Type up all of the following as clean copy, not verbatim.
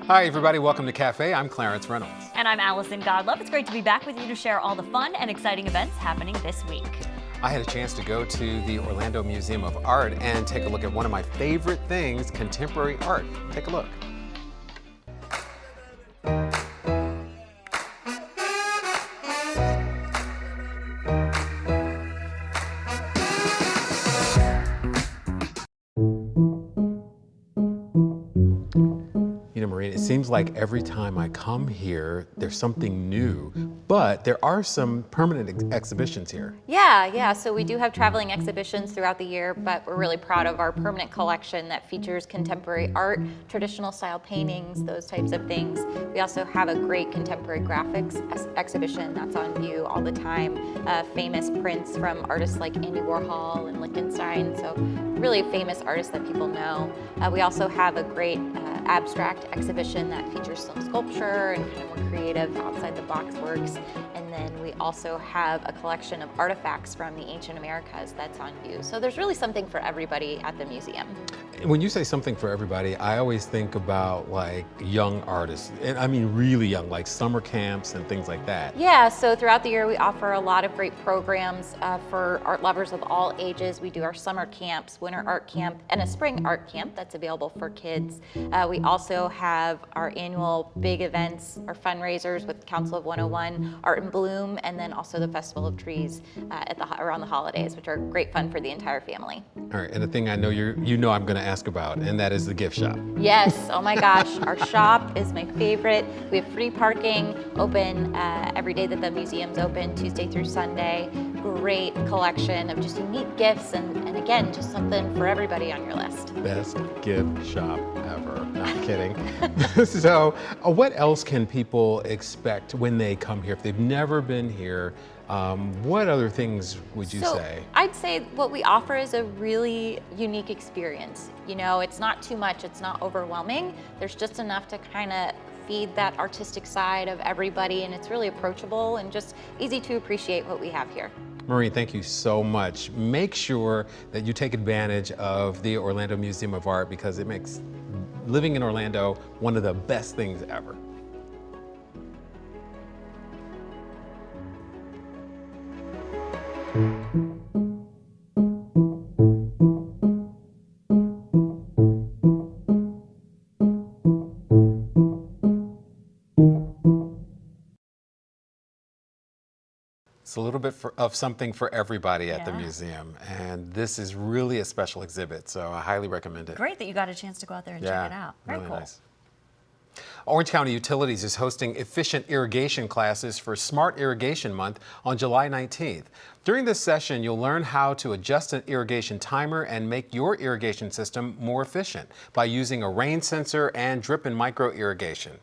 Hi, everybody. Welcome to Cafe. I'm Clarence Reynolds. And I'm Allison Godlove. It's great to be back with you to share all the fun and exciting events happening this week. I had a chance to go to the Orlando Museum of Art and take a look at one of my favorite things, contemporary art. Take a look. Maureen, it seems like every time I come here, there's something new, but there are some permanent exhibitions here. Yeah, so we do have traveling exhibitions throughout the year, but we're really proud of our permanent collection that features contemporary art, traditional style paintings, those types of things. We also have a great contemporary graphics exhibition that's on view all the time. Famous prints from artists like Andy Warhol and Lichtenstein, so really famous artists that people know. We also have a great abstract exhibition that features some sculpture and kind of more creative outside the box works. And then we also have a collection of artifacts from the ancient Americas that's on view. So there's really something for everybody at the museum. When you say something for everybody, I always think about like young artists, and I mean really young, like summer camps and things like that. Yeah, so throughout the year we offer a lot of great programs for art lovers of all ages. We do our summer camps, winter art camp, and a spring art camp that's available for kids. We also have our annual big events, our fundraisers with Council of 101, Art in Bloom, and then also the Festival of Trees around the holidays, which are great fun for the entire family. All right, and the thing I know you know I'm going to ask about, and that is the gift shop. Yes, oh my gosh, our shop is my favorite. We have free parking, open every day that the museum's open, Tuesday through Sunday. Great collection of just unique gifts, and again, just something for everybody on your list. Best gift shop ever. No, I'm kidding. So, what else can people expect when they come here? If they've never been here, what other things would you say? I'd say what we offer is a really unique experience. You know, it's not too much, it's not overwhelming. There's just enough to kind of feed that artistic side of everybody, and it's really approachable and just easy to appreciate what we have here. Maureen, thank you so much. Make sure that you take advantage of the Orlando Museum of Art because it makes living in Orlando one of the best things ever. It's a little bit of something for everybody at the museum, and this is really a special exhibit, so I highly recommend it. Great that you got a chance to go out there and check it out. Very really cool. Nice. Orange County Utilities is hosting efficient irrigation classes for Smart Irrigation Month on July 19th. During this session, you'll learn how to adjust an irrigation timer and make your irrigation system more efficient by using a rain sensor and drip and micro irrigation.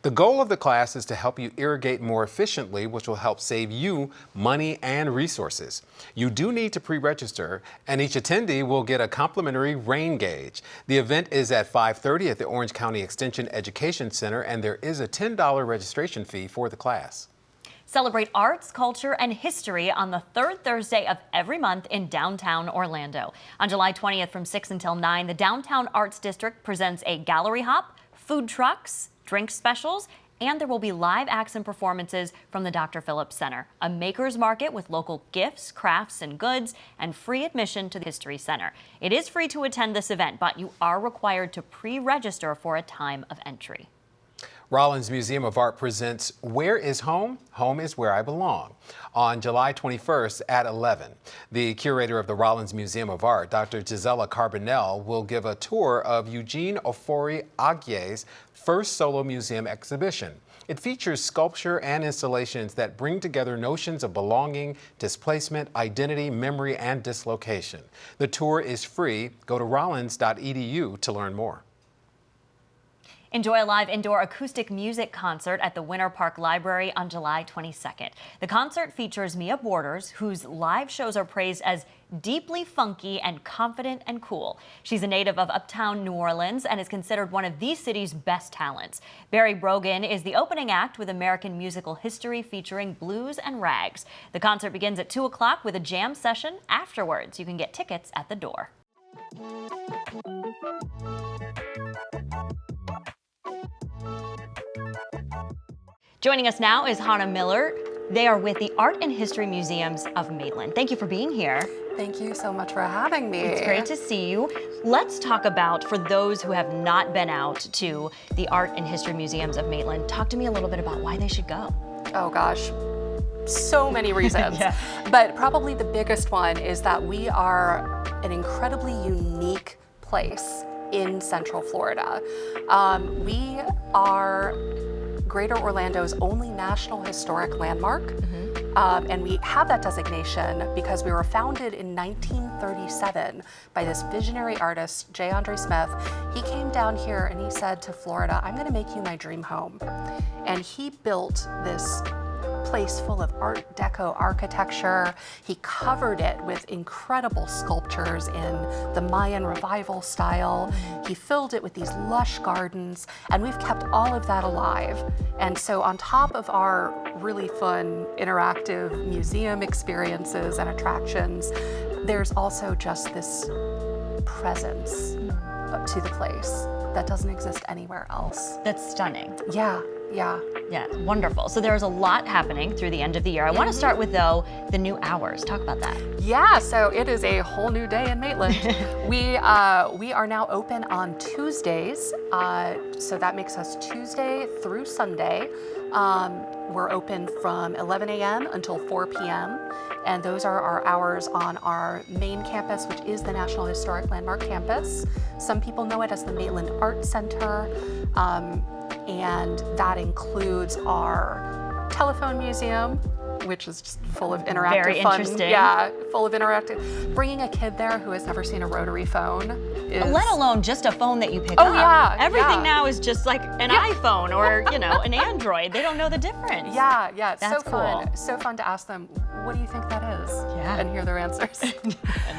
The goal of the class is to help you irrigate more efficiently, which will help save you money and resources. You do need to pre-register, and each attendee will get a complimentary rain gauge. The event is at 5:30 at the Orange County Extension Education Center, and there is a $10 registration fee for the class. Celebrate arts, culture, and history on the third Thursday of every month in downtown Orlando. On July 20th from 6 until 9, the Downtown Arts District presents a gallery hop, food trucks, drink specials, and there will be live acts and performances from the Dr. Phillips Center, a maker's market with local gifts, crafts, and goods, and free admission to the History Center. It is free to attend this event, but you are required to pre-register for a time of entry. Rollins Museum of Art presents Where is Home? Home is Where I Belong on July 21st at 11. The curator of the Rollins Museum of Art, Dr. Gisela Carbonell, will give a tour of Eugene Ofori-Agyé's first solo museum exhibition. It features sculpture and installations that bring together notions of belonging, displacement, identity, memory, and dislocation. The tour is free. Go to rollins.edu to learn more. Enjoy a live indoor acoustic music concert at the Winter Park Library on July 22nd. The concert features Mia Borders, whose live shows are praised as deeply funky and confident and cool. She's a native of uptown New Orleans and is considered one of the city's best talents. Barry Brogan is the opening act with American musical history featuring blues and rags. The concert begins at 2 o'clock with a jam session afterwards. You can get tickets at the door. Joining us now is Hannah Miller. They are with the Art and History Museums of Maitland. Thank you for being here. Thank you so much for having me. It's great to see you. Let's talk about, for those who have not been out to the Art and History Museums of Maitland, talk to me a little bit about why they should go. Oh gosh, so many reasons. Yeah. But probably the biggest one is that we are an incredibly unique place in Central Florida. We are Greater Orlando's only National Historic Landmark. And we have that designation because we were founded in 1937 by this visionary artist, J. Andre Smith. He came down here and he said to Florida, I'm gonna make you my dream home. And he built this place full of Art Deco architecture. He covered it with incredible sculptures in the Mayan revival style. He filled it with these lush gardens, and we've kept all of that alive. And so on top of our really fun interactive museum experiences and attractions, there's also just this presence to the place that doesn't exist anywhere else. That's stunning. Yeah. Yeah, wonderful. So there's a lot happening through the end of the year. I want to start with, though, the new hours. Talk about that. Yeah, so it is a whole new day in Maitland. We are now open on Tuesdays, so that makes us Tuesday through Sunday. We're open from 11 a.m. until 4 p.m. And those are our hours on our main campus, which is the National Historic Landmark campus. Some people know it as the Maitland Art Center. And that includes our telephone museum, which is just full of interactive Very fun. interesting. Yeah, full of interactive. Bringing a kid there who has never seen a rotary phone is... Let alone just a phone that you pick Oh, up. yeah, Everything yeah. now is just like an iPhone or, an Android. They don't know the difference. Yeah, it's That's so fun. cool. So fun to ask them, what do you think that is? Yeah. And hear their answers.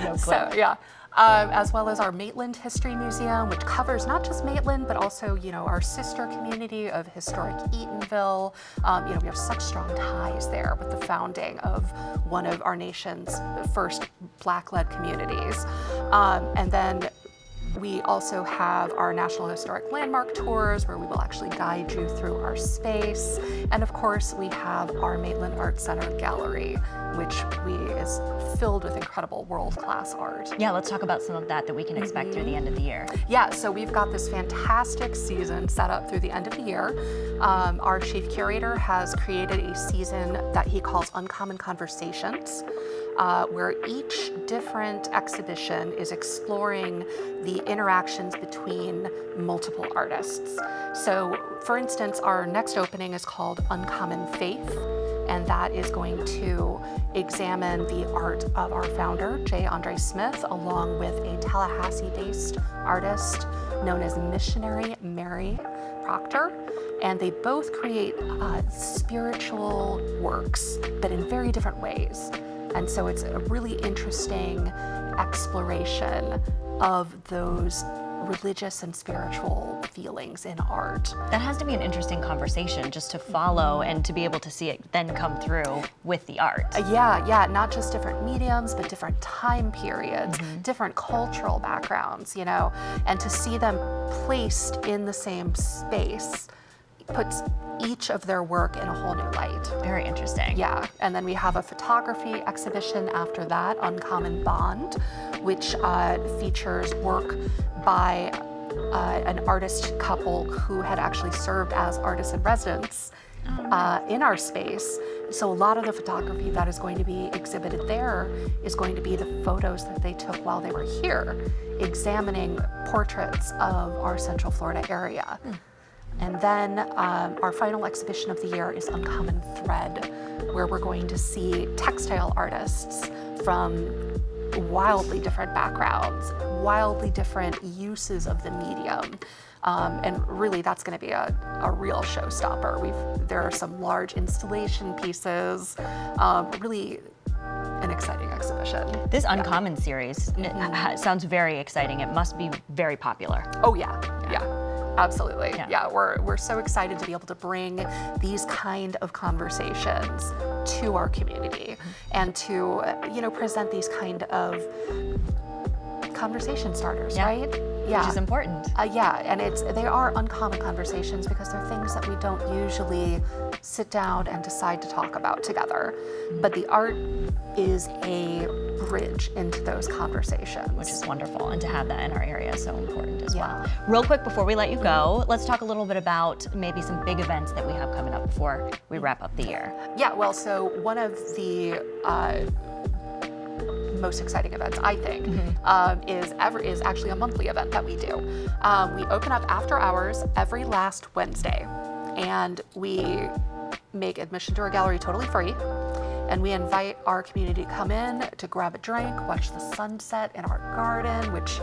No clue. So, yeah. As well as our Maitland History Museum, which covers not just Maitland, but also, our sister community of historic Eatonville. We have such strong ties there with the founding of one of our nation's first Black-led communities. And then we also have our National Historic Landmark tours where we will actually guide you through our space. And of course, we have our Maitland Art Center Gallery, which is filled with incredible world-class art. Yeah, let's talk about some of that we can expect through the end of the year. Yeah, so we've got this fantastic season set up through the end of the year. Our chief curator has created a season that he calls Uncommon Conversations, where each different exhibition is exploring the interactions between multiple artists. So, for instance, our next opening is called Uncommon Faith, and that is going to examine the art of our founder, J. Andre Smith, along with a Tallahassee-based artist known as Missionary Mary Proctor. And they both create spiritual works, but in very different ways. And so it's a really interesting exploration of those religious and spiritual feelings in art. That has to be an interesting conversation just to follow and to be able to see it then come through with the art. Yeah, not just different mediums, but different time periods, different cultural backgrounds, and to see them placed in the same space puts each of their work in a whole new light. Very interesting. Yeah, and then we have a photography exhibition after that, Uncommon Bond, which features work by an artist couple who had actually served as artists in residence in our space. So a lot of the photography that is going to be exhibited there is going to be the photos that they took while they were here, examining portraits of our Central Florida area. And then our final exhibition of the year is Uncommon Thread, where we're going to see textile artists from wildly different backgrounds, wildly different uses of the medium. And really, that's going to be a real showstopper. There are some large installation pieces, really an exciting exhibition. This Uncommon series sounds very exciting. It must be very popular. Oh yeah. Absolutely. Yeah. We're so excited to be able to bring these kind of conversations to our community and to present these kind of conversation starters, Yeah. right? Yeah. Which is important. Yeah, and they are uncommon conversations because they're things that we don't usually sit down and decide to talk about together. But the art is a bridge into those conversations. Which is wonderful, and to have that in our area is so important as Yeah. well. Real quick before we let you go, let's talk a little bit about maybe some big events that we have coming up before we wrap up the year. Yeah, well, so one of the most exciting events, I think, is actually a monthly event that we do. We open up after hours every last Wednesday, and we make admission to our gallery totally free. And we invite our community to come in to grab a drink, watch the sunset in our garden, which,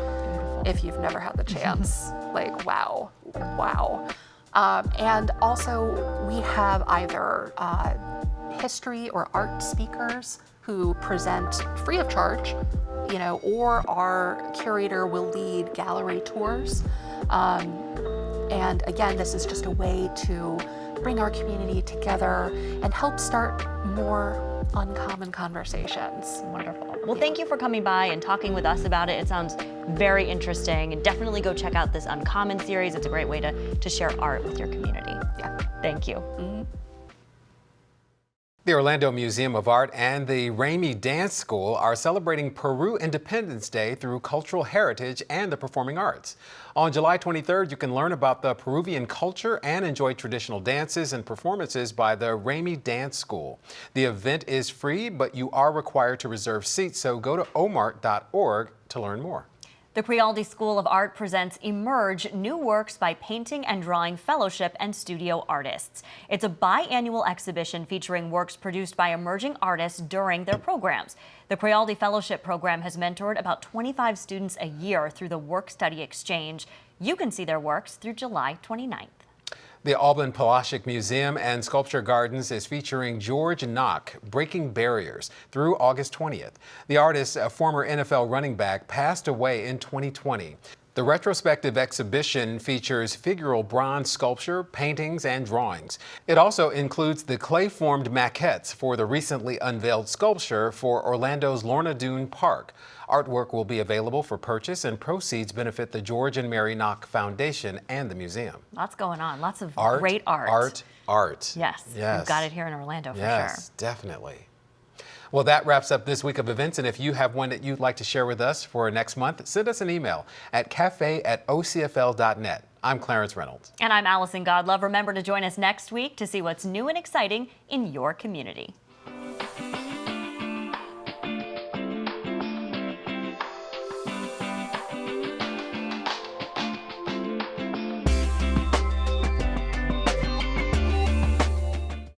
if you've never had the chance, like, wow. And also, we have either history or art speakers who present free of charge, or our curator will lead gallery tours. And again, this is just a way to bring our community together and help start more uncommon conversations. Wonderful. Well, thank you for coming by and talking with us about it. It sounds very interesting, and definitely go check out this Uncommon series. It's a great way to share art with your community. Yeah. Thank you. The Orlando Museum of Art and the Ramey Dance School are celebrating Peru Independence Day through cultural heritage and the performing arts. On July 23rd, you can learn about the Peruvian culture and enjoy traditional dances and performances by the Ramey Dance School. The event is free, but you are required to reserve seats, so go to omart.org to learn more. The Prialdi School of Art presents Emerge, New Works by Painting and Drawing Fellowship and Studio Artists. It's a biannual exhibition featuring works produced by emerging artists during their programs. The Prialdi Fellowship program has mentored about 25 students a year through the Work-Study Exchange. You can see their works through July 29th. The Alban Palachik Museum and Sculpture Gardens is featuring George Knock, Breaking Barriers, through August 20th. The artist, a former NFL running back, passed away in 2020. The retrospective exhibition features figural bronze sculpture, paintings, and drawings. It also includes the clay-formed maquettes for the recently unveiled sculpture for Orlando's Lorna Doone Park. Artwork will be available for purchase, and proceeds benefit the George and Mary Knock Foundation and the museum. Lots going on, lots of Art, great art. Art. Yes, we've got it here in Orlando for sure. Yes, definitely. Well, that wraps up this week of events, and if you have one that you'd like to share with us for next month, send us an email at cafe@ocfl.net. I'm Clarence Reynolds. And I'm Allison Godlove. Remember to join us next week to see what's new and exciting in your community.